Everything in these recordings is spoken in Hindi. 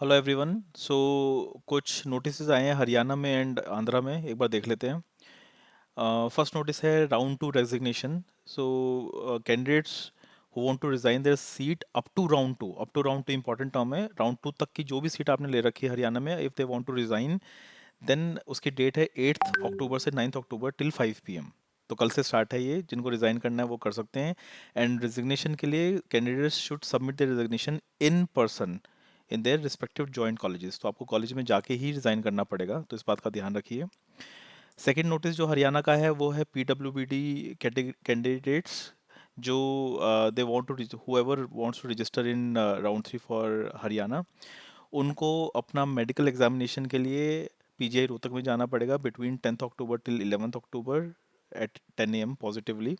Hello everyone. कुछ नोटिसेस आए हैं हरियाणा में एंड आंध्रा में, एक बार देख लेते हैं। फर्स्ट नोटिस है round two resignation. Candidates who want to resign their seat up to round two important term है। राउंड टू तक की जो भी सीट आपने ले रखी है हरियाणा में, if they want to resign, then उसकी डेट है 8 अक्टूबर से 9 अक्टूबर टिल 5 PM। तो कल से स्टार्ट है ये, जिनको रिजाइन करना है वो कर सकते हैं। एंड रिजिग्नेशन के लिए candidates should submit there resignation in person in their respective joint colleges. तो आपको कॉलेज में जाके ही रिजाइन करना पड़ेगा, तो इस बात का ध्यान रखिए। सेकंड नोटिस जो हरियाणा का है वो है PWBD कैंडिडेट्स जो they want to whoever wants to register in round 3 for Haryana, उनको अपना मेडिकल एग्जामिनेशन के लिए PGI रोहतक में जाना पड़ेगा between 10 October till 11 October at 10 AM positively.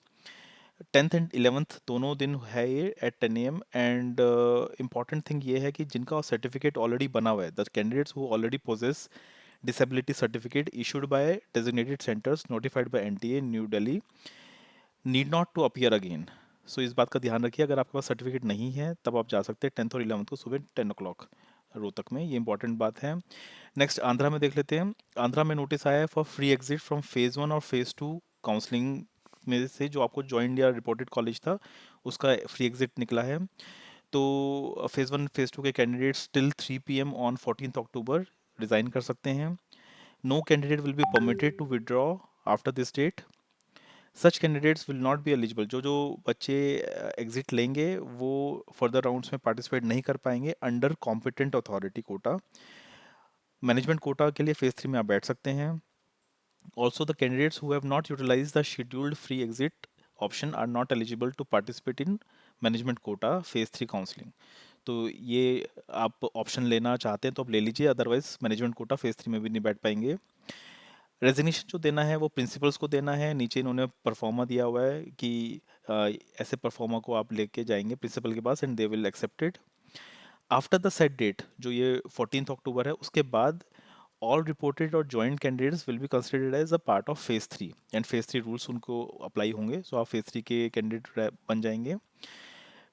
10th and 11th दोनों दिन है ये एट 10 AM। एंड इम्पॉर्टेंट थिंग ये है कि जिनका सर्टिफिकेट ऑलरेडी बना हुआ है, the candidates who already possess disability certificate issued by designated centers notified by NTA New Delhi need not to appear again. So इस बात का ध्यान रखिए, अगर आपके पास सर्टिफिकेट नहीं है तब आप जा सकते हैं 10th और 11th को सुबह 10 o'clock रोहतक में। ये इंपॉर्टेंट बात है। नेक्स्ट आंध्रा में देख लेते हैं। आंध्रा में नोटिस आया है for free exit from phase 1 और फेज़ 2 काउंसलिंग में से, जो आपको ज्वाइंट या रिपोर्टेड कॉलेज था उसका फ्री एग्जिट निकला है। तो फेज़ 1 फेज़ 2 के candidates till 3 PM on 14 October resign कर सकते हैं। No candidate will be permitted to withdraw after this date. Such candidates will not be eligible. जो जो बच्चे एग्जिट लेंगे वो फर्दर राउंड्स में पार्टिसिपेट नहीं कर पाएंगे under competent authority quota. Management quota के लिए फेज 3 में आप बैठ सकते हैं। Also the candidates who have not utilize the scheduled free exit option are not eligible to participate in management quota phase 3 counselling. तो ये आप ऑप्शन लेना चाहते हैं तो आप ले लीजिए, अदरवाइज मैनेजमेंट कोटा फेज 3 में भी नहीं बैठ पाएंगे। रेजिग्नेशन जो देना है वो प्रिंसिपल्स को देना है। नीचे इन्होंने परफॉर्मा दिया हुआ है कि ऐसे परफॉर्मा को आप लेके जाएंगे प्रिंसिपल के पास and they will accept it. After the set date, जो ये 14 अक्टूबर है, उसके बाद ऑल रिपोर्टेड और joint candidates will be considered as a part of phase 3 and phase 3 rules उनको अप्लाई होंगे। सो आप फेज 3 के कैंडिडेट बन जाएंगे।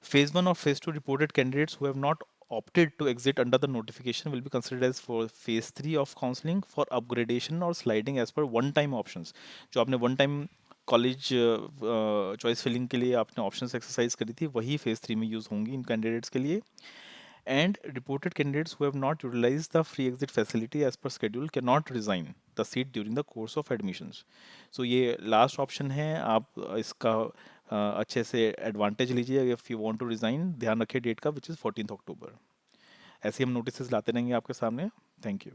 Phase 1 or Phase 2 reported candidates who have not opted to exit under the notification will be considered as for Phase 3 of counseling for upgradation or sliding as per one time options। जो आपने one time college choice filling के लिए आपने ऑप्शंस एक्सरसाइज करी थी, वही फेज 3 में यूज होंगी इन कैंडिडेट्स के लिए। And reported candidates who have not utilize the free exit facility as per schedule can not resign the seat during the course of admissions. So ये लास्ट ऑप्शन है, आप इसका अच्छे से एडवांटेज लीजिए if you want to resign. ध्यान रखिए डेट का, विच इज़ 14 अक्टूबर। ऐसे ही हम नोटिस लाते रहेंगे आपके सामने। Thank you.